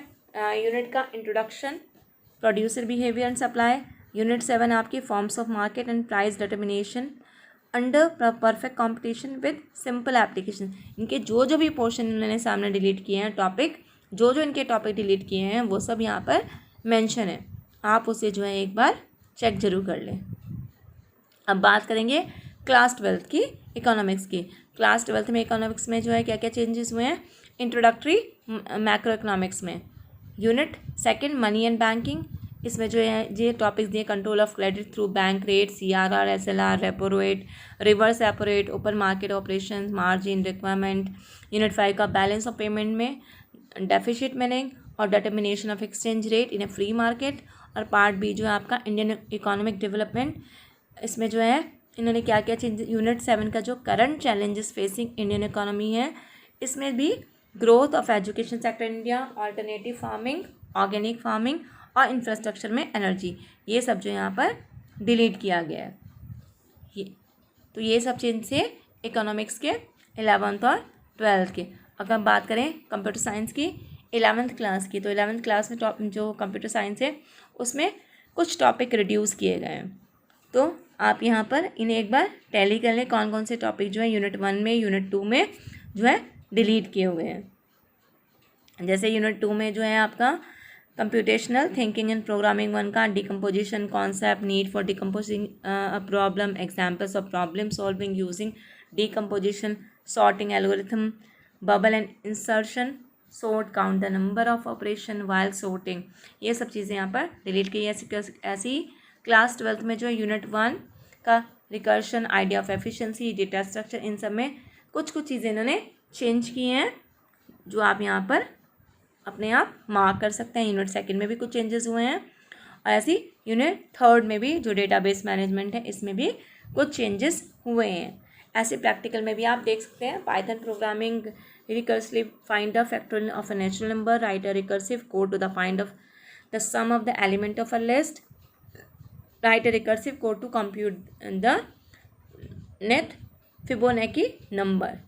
यूनिट का introduction, producer behaviour and supply, unit 7 आपकी forms of market and price determination under perfect competition with simple application. इनके जो जो भी पोर्शन इन्होंने सामने डिलीट किए हैं, टॉपिक जो जो इनके टॉपिक डिलीट किए हैं वो सब यहाँ पर मेंशन है। आप उसे जो है एक बार चेक जरूर कर लें। अब बात करेंगे क्लास 12th की इकोनॉमिक्स की। क्लास 12th में इकोनॉमिक्स में जो है क्या क्या चेंजेस हुए हैं। इंट्रोडक्टरी मैक्रो इकोनॉमिक्स में यूनिट 2 मनी एंड बैंकिंग, इसमें जो है ये टॉपिक्स दिए control of credit through bank rate, CRR, SLR, repo rate, reverse repo rate, open market operation, margin requirement. Unit 5 का बैलेंस ऑफ पेमेंट में डेफिसिट मीनिंग और determination of exchange rate in A free market. और part B जो है आपका Indian economic development, इसमें जो है इन्होंने क्या क्या चेंज। यूनिट 7 का जो current challenges facing Indian economy है, इसमें भी growth of education sector India, alternative farming, organic farming और इंफ्रास्ट्रक्चर में एनर्जी, ये सब जो यहाँ पर डिलीट किया गया है। ये सब चेंज से इकोनॉमिक्स के 11th और 12th के। अगर हम बात करें कंप्यूटर साइंस की 11th क्लास की, तो 11th क्लास में जो कंप्यूटर साइंस है उसमें कुछ टॉपिक रिड्यूस किए गए हैं। तो आप यहाँ पर इन्हें एक बार टैली कर लें कौन कौन से टॉपिक जो है यूनिट 1 में, यूनिट 2 में जो है डिलीट किए हुए हैं। जैसे यूनिट 2 में जो है आपका कंप्यूटेशनल थिंकिंग एंड प्रोग्रामिंग 1 का decomposition concept, need for decomposing a problem, examples of problem solving using decomposition, sorting algorithm, bubble and insertion, sort, count the number of operation while sorting, ये सब चीज़ें यहाँ पर डिलीट की। ऐसी class 12th में जो है यूनिट 1 का recursion, idea of efficiency, data structure, इन सब में कुछ कुछ चीज़ें इन्होंने चेंज की हैं जो आप यहाँ पर अपने आप मार्क कर सकते हैं। यूनिट 2 में भी कुछ चेंजेस हुए हैं और ऐसी यूनिट 3 में भी जो डेटाबेस मैनेजमेंट है इसमें भी कुछ चेंजेस हुए हैं। ऐसे प्रैक्टिकल में भी आप देख सकते हैं Python programming, recursive find the factorial of a natural number, write a recursive code to the find of the sum of the element of a list, write a recursive code to compute the net Fibonacci number.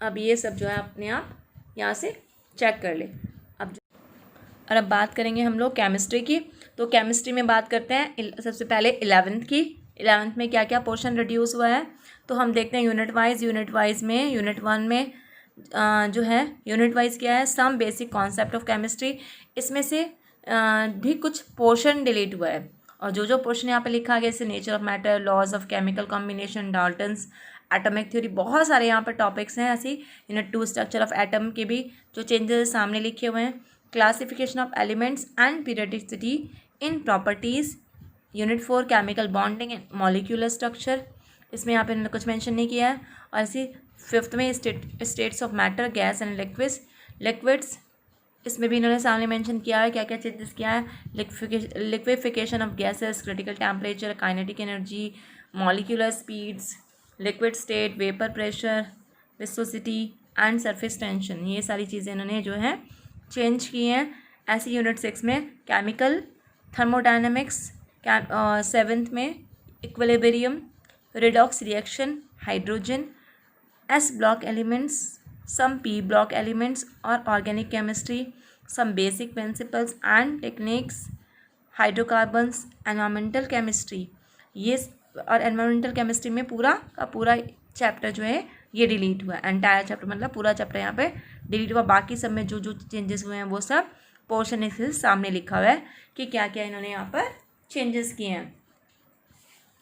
अब ये सब जो है अपने आप यहाँ से check कर ले। अब बात करेंगे हम लोग केमिस्ट्री की। तो केमिस्ट्री में बात करते हैं सबसे पहले 11th की। 11th में क्या क्या पोर्शन रिड्यूस हुआ है तो हम देखते हैं यूनिट वाइज में यूनिट 1 में जो है यूनिट वाइज क्या है, some basic concept of chemistry, इसमें से भी कुछ पोर्शन डिलीट हुआ है। और जो जो पोर्शन यहाँ पे लिखा गया जैसे nature of matter, laws of chemical combination, Dalton's atomic theory, बहुत सारे यहाँ पर टॉपिक्स हैं। ऐसी यूनिट 2 स्ट्रक्चर ऑफ एटम के भी जो चेंजेस सामने लिखे हुए हैं, classification of elements and periodicity in properties, unit 4 chemical bonding and molecular structure, इसमें यहाँ पे इन्होंने कुछ मेंशन नहीं किया है। और ऐसी 5th में states of matter, gas and liquids, इसमें भी इन्होंने सामने मेंशन किया है क्या क्या चेंजेस किया है। Liquefaction of gases, critical temperature, kinetic energy, molecular speeds, liquid state, vapour pressure, viscosity and surface tension, ये सारी चीज़ें इन्होंने जो है चेंज की हैं। ऐसे यूनिट 6 में केमिकल थर्मोडायनेमिक्स, 7th में equilibrium, redox reaction, hydrogen, s block elements, some p block elements और organic chemistry, some basic principles and techniques, hydrocarbons, environmental chemistry, ये और एनवायरमेंटल केमिस्ट्री में पूरा का पूरा चैप्टर जो है ये डिलीट हुआ। एंटायर चैप्टर मतलब पूरा चैप्टर यहाँ पे डिलीट हुआ। बाकी सब में जो जो चेंजेस हुए हैं वो सब पोर्शन इसके सामने लिखा हुआ है कि क्या क्या इन्होंने यहाँ पर चेंजेस किए हैं।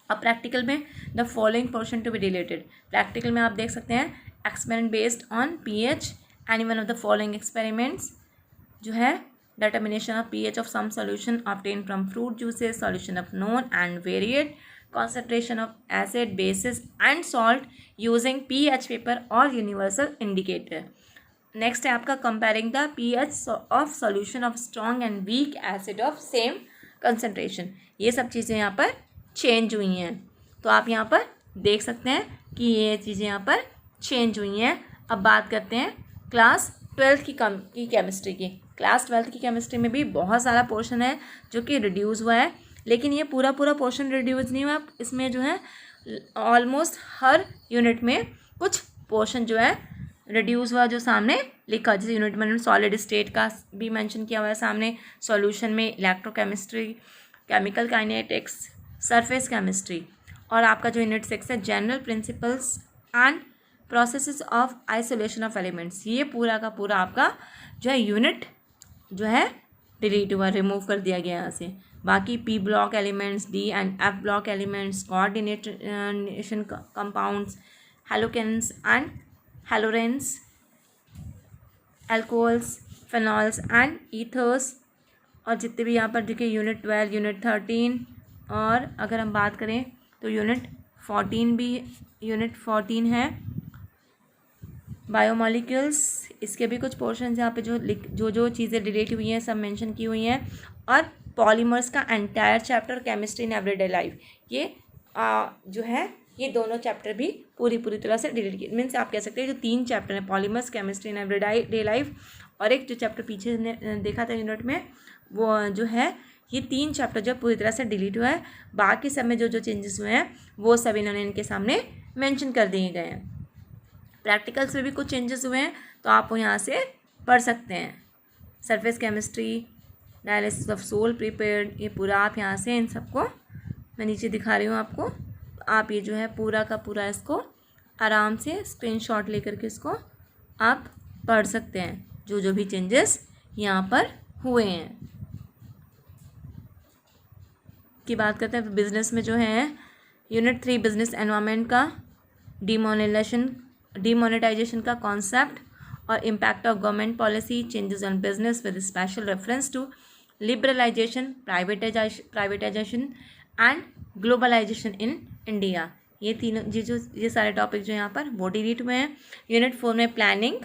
अब प्रैक्टिकल में the following portion to be deleted. Practical में आप देख सकते हैं experiment based on pH, any one of the following experiments जो है determination of pH of some solution obtained from fruit juices, solution of known and varied concentration of acid, bases and salt using pH paper or universal indicator. Next है आपका comparing the pH of solution of strong and weak acid of same concentration. ये सब चीज़ें यहाँ पर change हुई हैं, तो आप यहाँ पर देख सकते हैं कि ये चीज़ें यहाँ पर चेंज हुई हैं। अब बात करते हैं क्लास 12 की केमिस्ट्री की। क्लास 12 की केमिस्ट्री में भी बहुत सारा पोर्शन है जो कि रिड्यूस हुआ है, लेकिन ये पूरा पोर्शन रिड्यूस नहीं हुआ। इसमें जो है ऑलमोस्ट हर यूनिट में कुछ पोर्शन जो है रिड्यूस हुआ जो सामने लिखा। जैसे यूनिट में सॉलिड स्टेट का भी मेंशन किया हुआ है सामने, सॉल्यूशन में electrochemistry, chemical kinetics, surface chemistry, और आपका जो यूनिट 6 है general principles and processes of isolation of elements. ये पूरा का पूरा आपका जो है यूनिट जो है डिलीट हुआ, रिमूव कर दिया गया यहाँ से। बाकी p block elements, d and f block elements, coordination compounds, haloalkanes and haloarenes, alcohols, phenols and ethers, और जितने भी यहाँ पर देखिए यूनिट 12, यूनिट 13, और अगर हम बात करें तो यूनिट 14 है बायोमोलिक्यूल्स। इसके भी कुछ पोर्शंस यहाँ पे जो चीज़ें डिलीट हुई हैं सब मेंशन की हुई हैं। और पॉलीमर्स का entire chapter chemistry in everyday life, ये जो है ये दोनों चैप्टर भी पूरी तरह से डिलीट किए। मीन्स आप कह सकते हैं जो 3 चैप्टर हैं polymers, chemistry in everyday life, और एक जो चैप्टर पीछे देखा था यूनिट में वो जो है, ये 3 चैप्टर जो पूरी तरह से डिलीट हुआ है। बाकी सब में जो चेंजेस हुए हैं वो सब इन्होंने इनके सामने मेंशन कर दिए गए हैं। प्रैक्टिकल्स में भी कुछ चेंजेस हुए हैं तो आप यहाँ से पढ़ सकते हैं। Surface chemistry, dialysis of sol prepared, ये पूरा आप यहाँ से इन सबको मैं नीचे दिखा रही हूँ आपको। आप ये जो है पूरा का पूरा इसको आराम से स्क्रीनशॉट लेकर के इसको आप पढ़ सकते हैं जो भी चेंजेस यहाँ पर हुए हैं। की बात करते हैं तो बिजनेस में जो है यूनिट 3 बिजनेस एनवायरनमेंट का डिमोनेटाइजेशन का कॉन्सेप्ट और impact of government policy changes on business with special reference to liberalisation, privatisation and globalisation in India. ये तीनों ये सारे टॉपिक जो यहाँ पर वो डिलीट हुए हैं। यूनिट 4 में प्लानिंग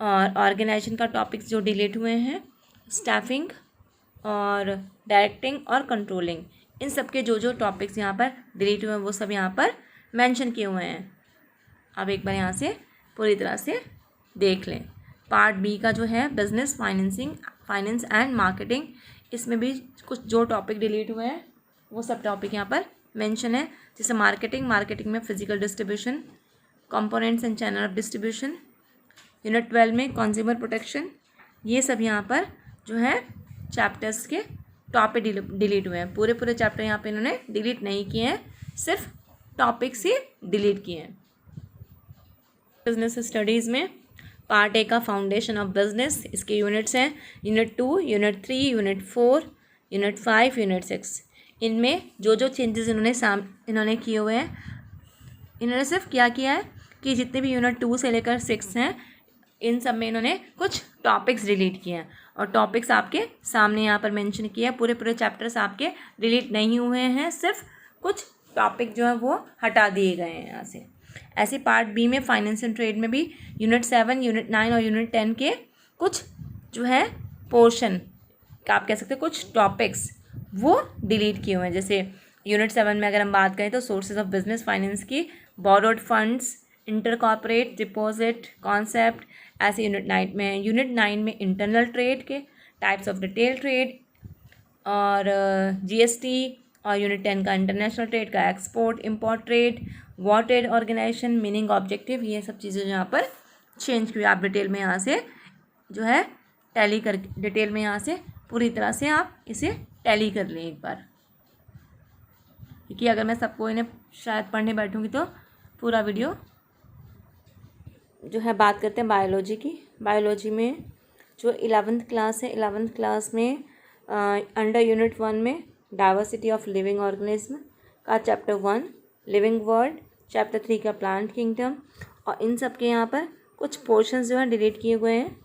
और ऑर्गेनाइजेशन का टॉपिक्स जो डिलीट हुए हैं, स्टाफिंग और डायरेक्टिंग और कंट्रोलिंग, इन सब के जो टॉपिक्स यहाँ पर डिलीट हुए हैं वो सब यहाँ पर मेंशन किए हुए हैं। अब एक बार यहाँ से पूरी तरह से देख लें। पार्ट बी का जो है बिजनेस फाइनेंस एंड मार्केटिंग, इसमें भी कुछ जो टॉपिक डिलीट हुए हैं वो सब टॉपिक यहाँ पर मेंशन है। जैसे मार्केटिंग में physical distribution, components and channel of distribution. Unit 12 में कंज्यूमर प्रोटेक्शन, ये सब यहाँ पर जो है चैप्टर्स के टॉपिक डिलीट हुए हैं। पूरे चैप्टर यहाँ पे इन्होंने डिलीट नहीं किए हैं, सिर्फ टॉपिक्स ही डिलीट किए हैं। बिजनेस स्टडीज़ में पार्ट ए का फाउंडेशन ऑफ बिजनेस, इसके यूनिट्स हैं unit 2, unit 3, unit 4, unit 5, unit 6। इनमें जो चेंजेस इन्होंने किए हुए हैं, इन्होंने सिर्फ क्या किया है कि जितने भी यूनिट 2 से लेकर 6 हैं इन सब में इन्होंने कुछ टॉपिक्स डिलीट किए हैं, और टॉपिक्स आपके सामने यहाँ पर मेंशन किया है। पूरे चैप्टर्स आपके डिलीट नहीं हुए हैं, सिर्फ कुछ टॉपिक जो है वो हटा दिए गए हैं यहाँ से। ऐसे पार्ट बी में फाइनेंस एंड ट्रेड में भी यूनिट 7, यूनिट 9 और यूनिट 10 के कुछ जो है पोर्शन का आप कह सकते हैं कुछ टॉपिक्स वो डिलीट किए हुए हैं। जैसे यूनिट 7 में अगर हम बात करें तो सोर्सेज ऑफ बिजनेस फाइनेंस की, borrowed funds, inter corporate deposit concept. ऐसे यूनिट 9 में इंटरनल ट्रेड के टाइप्स ऑफ रिटेल ट्रेड और जीएसटी, और यूनिट 10 का इंटरनेशनल ट्रेड का export import trade, world trade organisation, meaning objective, ये सब चीज़ें जो यहाँ पर चेंज की। आप डिटेल में यहाँ से जो है टैली कर डिटेल में यहाँ से पूरी तरह से आप इसे टैली कर लें एक बार, क्योंकि अगर मैं सबको इन्हें शायद पढ़ने बैठूँगी तो पूरा वीडियो जो है बात करते हैं बायोलॉजी की। बायोलॉजी में जो 11th क्लास है, 11th क्लास में अंडर यूनिट 1 में डाइवर्सिटी ऑफ लिविंग ऑर्गेनिज्म का चैप्टर 1 लिविंग वर्ल्ड, चैप्टर 3 का प्लांट किंगडम, और इन सब के यहाँ पर कुछ पोर्शंस जो हैं डिलीट किए हुए हैं,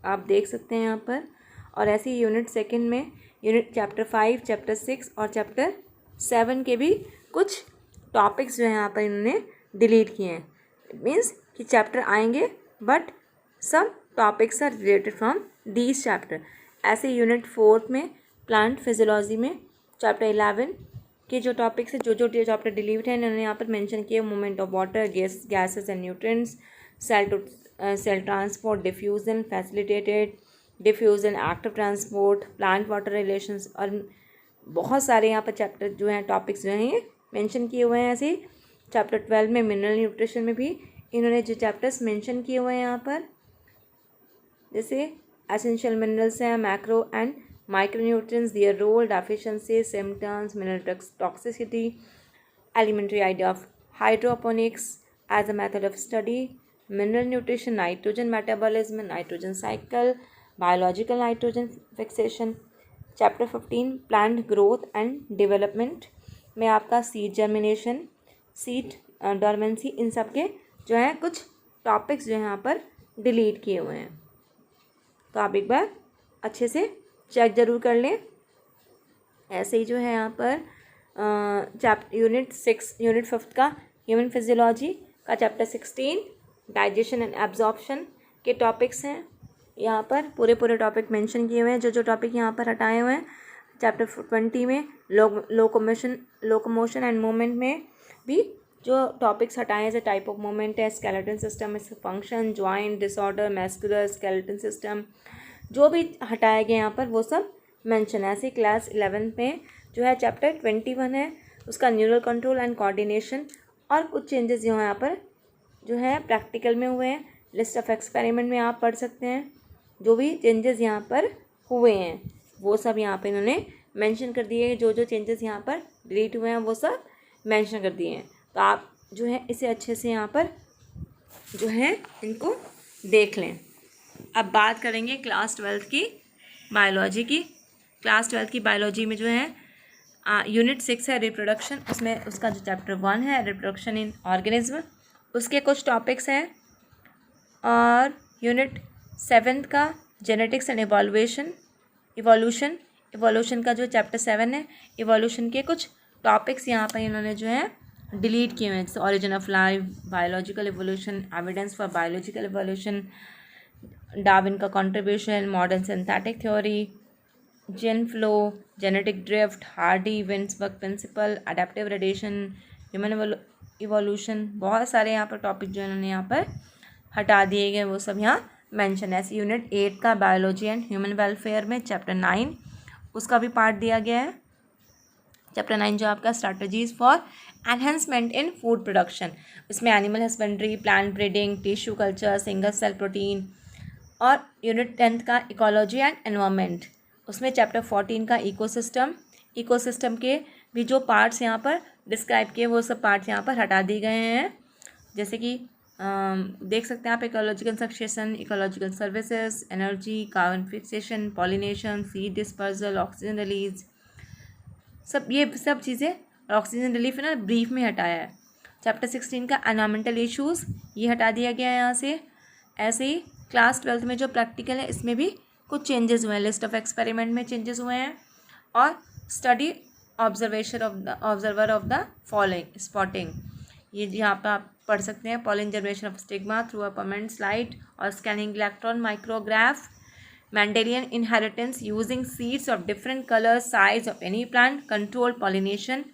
आप देख सकते हैं यहाँ पर। और ऐसे ही यूनिट 2 में यूनिट चैप्टर 5, चैप्टर 6 और चैप्टर 7 के भी कुछ टॉपिक्स जो हैं यहाँ पर इन्होंने डिलीट किए हैं। इट मीन्स कि चैप्टर आएंगे बट सब topics are related from these chapter. ऐसे यूनिट 4 में प्लांट फिजियोलॉजी में चैप्टर 11 के जो टॉपिक्स है, जो चैप्टर डिलीट है इन्होंने यहाँ पर मेंशन किए। Movement of water, gases and nutrients, cell transport, diffusion, facilitated diffusion, active transport, plant water relations, और बहुत सारे यहाँ पर चैप्टर जो हैं टॉपिक्स जो हैं ये मेंशन किए हुए हैं। ऐसे ही चैप्टर 12 में मिनरल न्यूट्रिशन में भी इन्होंने जो चैप्टर्स मेंशन किए हुए हैं यहाँ पर, जैसे एसेंशियल मिनरल्स हैं, macro and micronutrients, their role, deficiency, symptoms, mineral toxicity, elementary idea of hydroponics as a method of study, mineral nutrition, nitrogen metabolism, nitrogen cycle, biological nitrogen fixation. Chapter 15 plant growth and development में आपका seed germination, seed dormancy, इन सब के जो हैं कुछ topics जो हैं यहाँ पर डिलीट किए हुए हैं। तो आप एक बार अच्छे से चेक ज़रूर कर लें। ऐसे ही जो है यहाँ पर यूनिट 5 का ह्यूमन फिजियोलॉजी का चैप्टर 16 डाइजेशन एंड एब्जॉर्प्शन के टॉपिक्स हैं। यहाँ पर पूरे टॉपिक मेंशन किए हुए हैं। जो टॉपिक यहाँ पर हटाए हुए हैं, चैप्टर 20 में लोकोमोशन एंड मूवमेंट में भी जो टॉपिक्स हटाए हैं, जैसे टाइप ऑफ मूवमेंट है, स्केलेटन सिस्टम, इसका function, joint disorder, muscular skeleton system, जो भी हटाए गए यहाँ पर वो सब मेंशन है। ऐसे क्लास 11 में जो है चैप्टर 21 है, उसका न्यूरल कंट्रोल एंड कोऑर्डिनेशन, और कुछ चेंजेस यहाँ पर जो है प्रैक्टिकल में हुए हैं। लिस्ट ऑफ एक्सपेरिमेंट में आप पढ़ सकते हैं जो भी चेंजेस यहाँ पर हुए हैं, वो सब यहाँ पर इन्होंने मेंशन कर दिए हैं। जो चेंजेस यहाँ पर डिलीट हुए हैं वो सब मेंशन कर दिए हैं। तो आप जो है इसे अच्छे से यहाँ पर जो है इनको देख लें। अब बात करेंगे क्लास 12 की बायोलॉजी की। क्लास 12 की बायोलॉजी में जो है यूनिट 6 है रिप्रोडक्शन, उसमें उसका जो चैप्टर 1 है रिप्रोडक्शन इन ऑर्गेनिज्म, उसके कुछ टॉपिक्स हैं। और यूनिट 7 का जेनेटिक्स एंड इवोल्यूशन का जो चैप्टर 7 है, इवोल्यूशन के कुछ टॉपिक्स यहाँ पर इन्होंने जो है डिलीट किए हुए हैं, जैसे origin of life, biological evolution, evidence for biological evolution, Darwin का contribution, modern synthetic theory, gene flow, genetic drift, Hardy Weinberg principle, adaptive radiation, human evolution, बहुत सारे यहाँ पर टॉपिक जो इन्होंने यहाँ पर हटा दिए गए वो सब यहाँ मेंशन है। ऐसे यूनिट 8 का बायोलॉजी एंड ह्यूमन वेलफेयर में चैप्टर 9 उसका भी पार्ट दिया गया है। चैप्टर 9 जो आपका strategies for enhancement in food production, उसमें animal husbandry, plant breeding, tissue culture, single cell protein. और यूनिट 10 का इकोलॉजी एंड एनवायरनमेंट, उसमें चैप्टर 14 का इकोसिस्टम के भी जो पार्ट्स यहाँ पर डिस्क्राइब किए वो सब पार्ट्स यहाँ पर हटा दिए गए हैं। जैसे कि देख सकते हैं आप ecological succession, ecological services, energy, carbon fixation, pollination, seed dispersal, oxygen release, ये सब चीज़ें ऑक्सीजन रिलीफ ना ब्रीफ में हटाया है। चैप्टर 16 का एनवायरमेंटल इश्यूज़ ये हटा दिया गया है यहाँ से। ऐसे ही क्लास 12 में जो प्रैक्टिकल है इसमें भी कुछ चेंजेस हुए हैं। लिस्ट ऑफ एक्सपेरिमेंट में चेंजेस हुए हैं। और study observer of the following spotting, ये यहाँ पर आप पढ़ सकते हैं। Pollen generation of stigma through a permanent slide और scanning electron micrograph, Mendelian inheritance using seeds of different color, size of any plant, control pollination,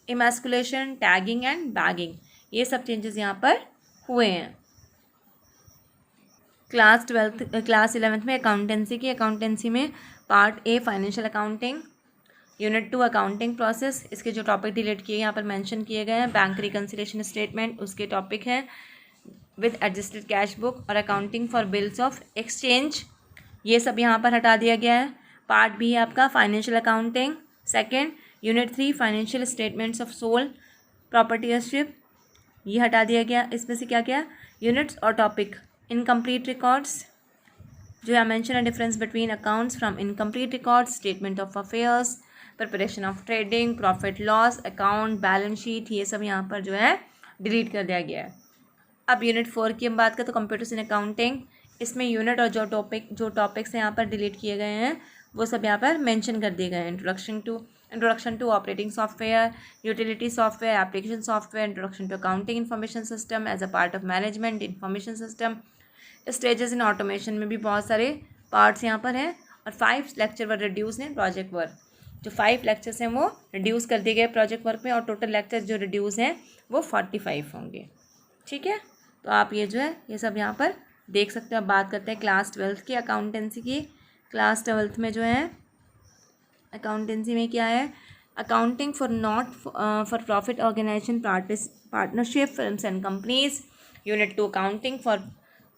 emasculation, tagging and bagging, ये सब चेंजेस यहाँ पर हुए हैं। क्लास 11 में अकाउंटेंसी में part a financial accounting, unit 2 accounting process, इसके जो टॉपिक डिलीट किए यहाँ पर मेंशन किए गए हैं। बैंक रिकन्सिलेशन स्टेटमेंट उसके टॉपिक हैं, विद एडजस्टेड कैश बुक और accounting for bills of exchange, ये सब यहाँ पर हटा दिया गया है। पार्ट बी है आपका financial accounting second, unit 3 financial statements of sole proprietorship, ये हटा दिया गया। इसमें से क्या क्या यूनिट्स और टॉपिक इनकम्प्लीट रिकॉर्ड्स, जो है mention a difference between accounts from incomplete records, statement of affairs, preparation of trading, profit loss account, balance sheet, ये सब यहाँ पर जो है डिलीट कर दिया गया है। अब यूनिट 4 की हम बात करें तो कंप्यूटर्स इन अकाउंटिंग, इसमें यूनिट और जो टॉपिक्स यहाँ पर डिलीट किए गए हैं वो सब यहाँ पर मेंशन कर दिए गए हैं। Introduction to operating software, utility software, application software, introduction to accounting information system as a part of management information system, stages in automation में भी बहुत सारे पार्ट्स यहाँ पर हैं। और 5 lecture were reduce in project work, जो 5 लेक्चर्स हैं वो रिड्यूस कर दिए गए प्रोजेक्ट वर्क में, और टोटल लेक्चर्स जो रिड्यूस हैं वो 45 होंगे। ठीक है, तो आप ये जो है ये सब यहाँ पर देख सकते हो। अब बात करते हैं क्लास 12 की अकाउंटेंसी की। क्लास 12 में जो है अकाउंटेंसी में क्या है, accounting for not for profit organisation partnership firms and companies, unit 2 accounting for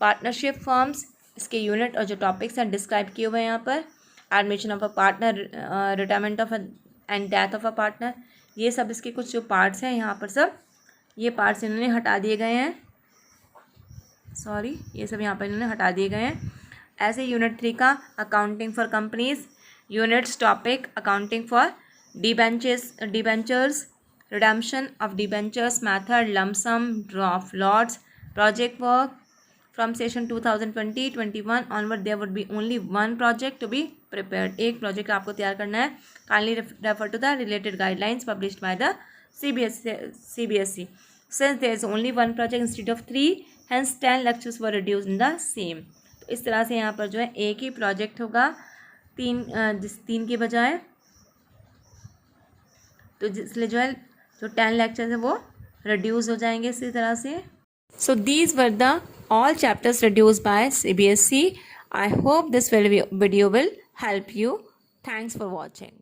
partnership firms, इसके यूनिट और जो टॉपिक्स हैं डिस्क्राइब किए हुए हैं यहाँ पर। Admission of a partner, retirement of and death of a partner, ये सब इसके कुछ जो पार्ट्स हैं यहाँ पर सब ये पार्ट्स इन्होंने हटा दिए गए हैं, ये सब यहाँ पर इन्होंने हटा दिए गए हैं। ऐसे यूनिट 3 का accounting for companies, units topic accounting for debentures, redemption of debentures, method, lump sum, draw of lots, project work. From session 2020-21 onward there would be only 1 project to be prepared, एक प्रोजेक्ट आपको तैयार करना है। Kindly refer to the related guidelines published by the CBSE. Since there is only 1 project instead of 3, hence 10 lectures were reduced in the same. तो इस तरह से यहाँ पर जो है एक ही प्रोजेक्ट होगा 3 के बजाय, तो इसलिए जो है जो 10 लेक्चर्स है वो रिड्यूस हो जाएंगे इसी तरह से। So these were the all chapters reduced by CBSE. I hope this video will help you. Thanks for watching.